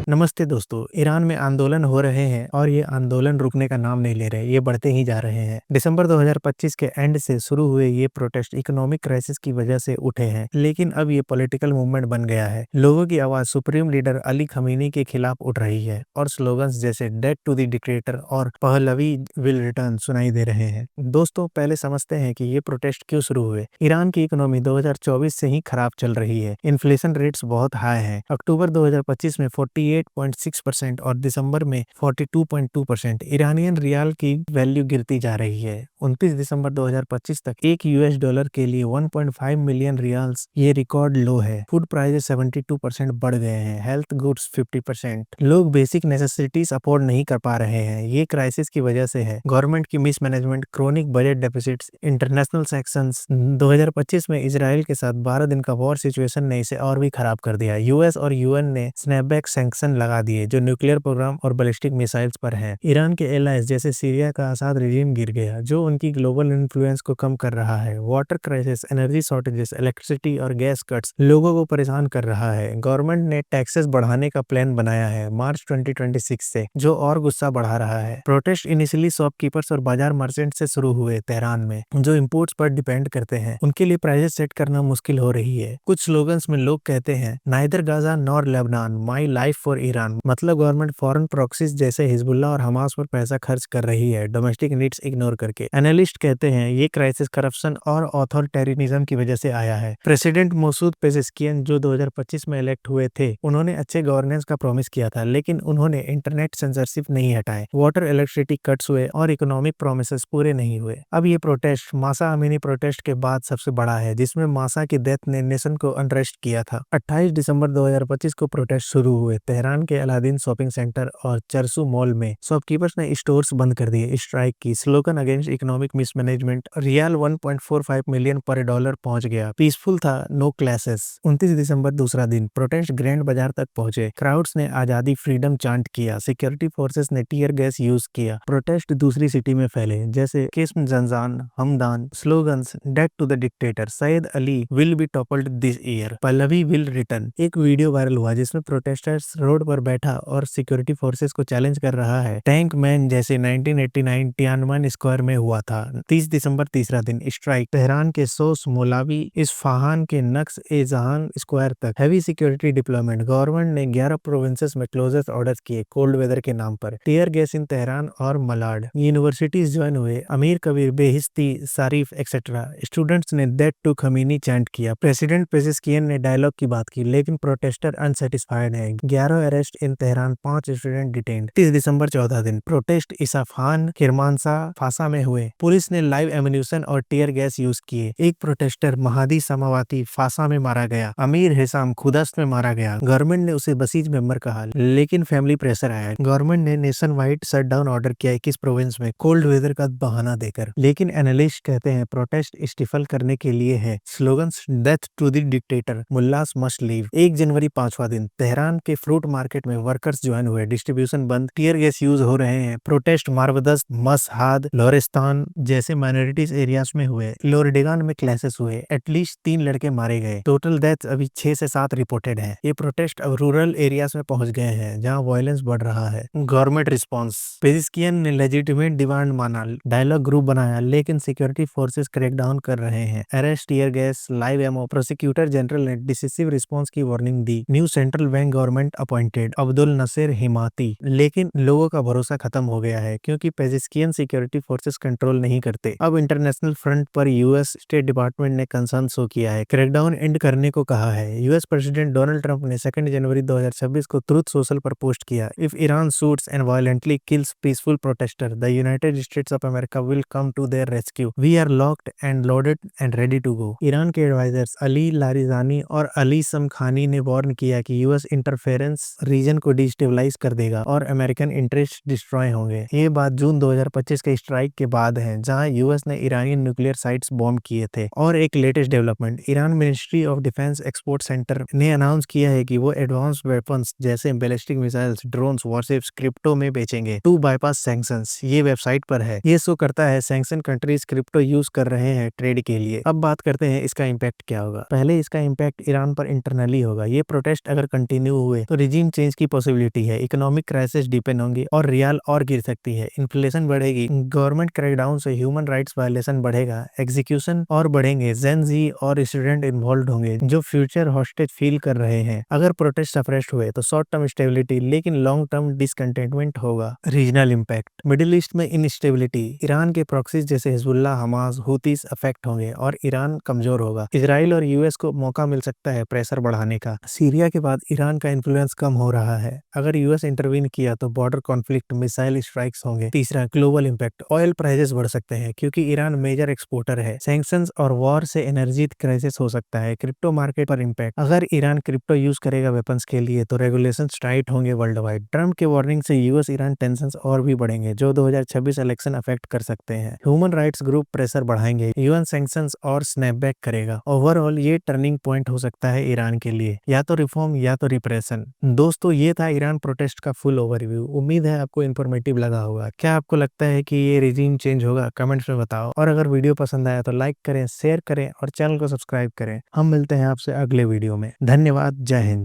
नमस्ते दोस्तों। ईरान में आंदोलन हो रहे हैं और ये आंदोलन रुकने का नाम नहीं ले रहे, ये बढ़ते ही जा रहे हैं। दिसंबर 2025 के एंड से शुरू हुए ये प्रोटेस्ट इकोनॉमिक क्राइसिस की वजह से उठे हैं, लेकिन अब ये पॉलिटिकल मूवमेंट बन गया है। लोगों की आवाज सुप्रीम लीडर अली खमीनी के खिलाफ उठ रही है और स्लोगन्स जैसे डेथ टू द डिक्टेटर और पहलवी विल रिटर्न सुनाई दे रहे हैं। दोस्तों, पहले समझते हैं कि ये प्रोटेस्ट क्यों शुरू हुए। ईरान की इकोनॉमी 2024 से ही खराब चल रही है। इन्फ्लेशन रेट्स बहुत हाई है। अक्टूबर 2025 में 48.6% और दिसंबर में 42.2%। ईरानियन रियाल की वैल्यू गिरती जा रही है। 29 दिसंबर 2025 तक एक यूएस डॉलर के लिए 1.5 मिलियन रियाल्स ये रिकॉर्ड लो है। फूड प्राइसेस 72% बढ़ गए हैं। Health goods 50%। लोग बेसिक नेसेसिटीज अफोर्ड नहीं कर पा रहे हैं। ये क्राइसिस की वजह से है। गवर्नमेंट की mismanagement, chronic budget deficits, international sanctions. 2025 में इजराइल के साथ 12 दिन का वॉर सिचुएशन ने इसे और भी खराब कर दिया। यूएस और यूएन ने स्नैपबैक सैंक्शन लगा दिए जो न्यूक्लियर प्रोग्राम और बैलिस्टिक मिसाइल्स पर हैं। ईरान के एलाइज जैसे सीरिया का असाद रेजिम गिर गया जो उनकी ग्लोबल इन्फ्लुएंस को कम कर रहा है। Water crisis, energy shortages, electricity और गैस कट्स लोगों को परेशान कर रहा है। गवर्नमेंट ने टैक्सेस बढ़ाने का प्लान बनाया है मार्च 2026 से, जो और गुस्सा बढ़ा रहा है। प्रोटेस्ट इनिशियली शॉपकीपर्स और बाजार मर्चेंट से शुरू हुए तेहरान में, जो इंपोर्ट्स पर डिपेंड करते हैं। उनके लिए प्राइसेस सेट करना मुश्किल हो रही है। कुछ स्लोगन्स में लोग कहते हैं neither Gaza nor Lebanon, my life for Iran. मतलब गवर्नमेंट फॉरेन प्रॉक्सीज जैसे हिजबुल्लाह और हमास पर पैसा खर्च कर रही है डोमेस्टिक नीड्स इग्नोर करके। एनालिस्ट कहते हैं ये क्राइसिस करप्शन और ऑथोरिटेरियनिज्म की वजह से आया है। प्रेसिडेंट मसूद पेजेस्कियन जो 2025 में इलेक्ट हुए थे, उन्होंने अच्छे गवर्नेंस का प्रॉमिस किया था, लेकिन उन्होंने इंटरनेट सेंसरशिप नहीं हटाए, वाटर इलेक्ट्रिसिटी कट्स हुए और इकोनॉमिक प्रोमिसेस पूरे नहीं हुए। अब ये प्रोटेस्ट मासा अमीनी प्रोटेस्ट के बाद सबसे बड़ा है, जिसमें मासा की डेथ ने नेशन को अनरेस्ट किया था। 28 दिसंबर 2025 को प्रोटेस्ट शुरू हुए। तेहरान के अलादीन शॉपिंग सेंटर और चरसू मॉल में शॉपकीपर्स ने स्टोर्स बंद कर दिए, स्ट्राइक की। Slogan against economic mismanagement. Rial 1.45 million पर डॉलर पहुंच गया। पीसफुल था, नो क्लैशेस। 29 दिसंबर दूसरा दिन, प्रोटेस्ट ग्रैंड बाजार तक पहुंचे। क्राउड्स ने आजादी फ्रीडम चांट किया। सिक्योरिटी फोर्सेस ने टीयर गैस यूज किया। प्रोटेस्ट दूसरी सिटी में फैले, जैसे किस्म, Zanjan, Hamadan. Slogans death to the dictator, Seyyed Ali will be toppled this year, Pahlavi will return. एक वीडियो वायरल हुआ जिसमें प्रोटेस्टर्स रोड पर बैठा और सिक्योरिटी फोर्सेस को चैलेंज कर रहा है, टैंक मैन जैसे 1989 तियानमन स्क्वायर में हुआ था। 30 दिसंबर तीसरा दिन, स्ट्राइक। तेहरान के सोस, मोलावी, इस्फहान के नक्श ए जहान स्क्वायर तक हैवी सिक्योरिटी डिप्लॉयमेंट। गवर्नमेंट ने 11 प्रोविंसेस में क्लोजर ऑर्डर किए कोल्ड वेदर के नाम पर। टीयर गैस इन तेहरान और मलाड। यूनिवर्सिटीज ज्वाइन हुए, अमीर कबीर, बेहिस्ती, सारिफ एक्सेट्रा। स्टूडेंट्स ने डेथ टू खमीनी चैंट किया। प्रेसिडेंट पेजेस्कियन ने डायलॉग की बात की, लेकिन प्रोटेस्टर अनसेटिस्फाइड है। 11 अरेस्ट इन तेहरान, 5 स्टूडेंट डिटेन्ड। 30 दिसंबर चौथा दिन, प्रोटेस्ट इसाफहान, किरमानशाह, फासा में हुए। पुलिस ने लाइव एम्यूनिशन और टीयर गैस यूज किए। एक प्रोटेस्टर महादी समावाती फासा में मारा गया। अमीर हिसाम खुदस्त में मारा गया। गवर्नमेंट ने उसे बसीज मेंबर कहा, लेकिन फैमिली प्रेशर आया। गवर्नमेंट ने नेशन वाइड शटडाउन ऑर्डर किया 21 प्रोविंस में कोल्ड वेदर का बहाना देकर। लेकिन एनालिस्ट कहते हैं प्रोटेस्ट स्टिफल करने के लिए है। Slogans death to the dictator, mullahs must leave. 1 जनवरी पांचवा दिन, तेहरान के फ्रूट मार्केट में वर्कर्स ज्वाइन हुए। डिस्ट्रीब्यूशन बंद, टीयर गैस यूज हो रहे हैं। प्रोटेस्ट मारवदस्त, मसहाद, लोरिस्तान जैसे माइनॉरिटीज एरियाज में हुए। लोरडेगान में क्लैशेस हुए, एटलीस्ट 3 लड़के मारे गए। टोटल डेथ अभी 6 से 7 रिपोर्टेड है। ये प्रोटेस्ट अब रूरल एरियाज में पहुंच गए हैं जहां वायलेंस बढ़ रहा है। Government response. पेजिस्कियन ने लेजिटिमेट डिमांड माना, डायलॉग ग्रुप बनाया, लेकिन सिक्योरिटी फोर्सेस क्रैकडाउन कर रहे हैं। Arrest, tear gas, live ammo. Prosecutor general ने डिसिसिव रिस्पांस की वार्निंग दी। New central bank government appointed, Abdul Nasser Hemmati. लेकिन लोगों का भरोसा खत्म हो गया है क्योंकि पेजिस्कियन सिक्योरिटी फोर्सेस कंट्रोल नहीं करते। अब इंटरनेशनल फ्रंट पर यूएस स्टेट डिपार्टमेंट ने कंसर्न शो किया है, क्रैकडाउन एंड करने को कहा है। यूएस प्रेसिडेंट डोनाल्ड ट्रंप ने 2 जनवरी 2026 को ट्रूथ सोशल पर पोस्ट किया, if Iran shoots and violently kills peaceful protester, the United States of America will come to their rescue, we are locked and loaded and ready to go. Iran के advisers Ali Larijani और Ali Shamkhani ने warn किया कि US interference region को destabilize कर देगा और American interest destroy होंगे। ये बात जून 2025 के स्ट्राइक के बाद है जहां यूएस ने ईरानी न्यूक्लियर साइट्स बॉम्ब किए थे। और एक latest development, Iran ministry of defence export centre ने अनाउंस किया है कि वो एडवांस वेपन्स जैसे ballistic missiles, drones, warships crypto में बेचेंगे टू बाईपास सैंक्शंस। ये वेबसाइट पर है। ये शो करता है सैंक्शन कंट्रीज क्रिप्टो यूज कर रहे हैं ट्रेड के लिए। अब बात करते हैं इसका इम्पैक्ट क्या होगा। पहले इसका इम्पैक्ट ईरान पर इंटरनली होगा। ये प्रोटेस्ट अगर कंटिन्यू हुए तो रिजीम चेंज की पॉसिबिलिटी है, इकोनॉमिक क्राइसिस डिपेंड होंगी और रियाल और गिर सकती है, इन्फ्लेशन बढ़ेगी, गवर्नमेंट क्रैकडाउन से ह्यूमन राइट्स वायलेशन बढ़ेगा, एग्जीक्यूशन और बढ़ेंगे, जेन जी और स्टूडेंट इन्वॉल्व होंगे जो फ्यूचर हॉस्टेज फील कर रहे हैं। अगर प्रोटेस्ट सप्रेस्ड हुए तो शॉर्ट टर्म स्टेबिलिटी लेकिन लॉन्ग टर्म डिसकंटेंटमेंट होगा। रीजनल इम्पैक्ट, मिडिल ईस्ट में इनस्टेबिलिटी, ईरान के प्रॉक्सीज जैसे हिजबुल्ला, हमास, हुतीस अफेक्ट होंगे और ईरान कमजोर होगा। इजराइल और यूएस को मौका मिल सकता है प्रेशर बढ़ाने का। सीरिया के बाद ईरान का इन्फ्लुएंस कम हो रहा है, अगर यूएस इंटरवीन किया तो बॉर्डर कॉन्फ्लिक्ट, मिसाइल स्ट्राइक्स होंगे। तीसरा, ग्लोबल इम्पैक्ट, ऑयल प्राइसेस बढ़ सकते हैं क्योंकि ईरान मेजर एक्सपोर्टर है। सैंक्शंस और वॉर से एनर्जी क्राइसिस हो सकता है। क्रिप्टो मार्केट पर इम्पैक्ट, अगर ईरान क्रिप्टो यूज करेगा वेपन्स के लिए तो रेगुलेशन टाइट होंगे वर्ल्ड वाइड। ट्रम्प के वार्निंग से यूएस ईरान टेंशन और भी बढ़ेंगे जो 2026 इलेक्शन अफेक्ट कर सकते हैं। ह्यूमन राइट्स ग्रुप प्रेशर बढ़ाएंगे, यूएन सैंक्शंस और स्नैपबैक करेगा। ओवरऑल ये टर्निंग पॉइंट हो सकता है ईरान के लिए, या तो रिफॉर्म या तो रिप्रेशन। दोस्तों, ये था ईरान प्रोटेस्ट का फुल ओवरव्यू। उम्मीद है आपको इन्फॉर्मेटिव लगा होगा। क्या आपको लगता है कि ये रिजीम चेंज होगा? कमेंट्स में बताओ। और अगर वीडियो पसंद आया तो लाइक करें, शेयर करें और चैनल को सब्सक्राइब करें। हम मिलते हैं आपसे अगले वीडियो में। धन्यवाद। जय हिंद।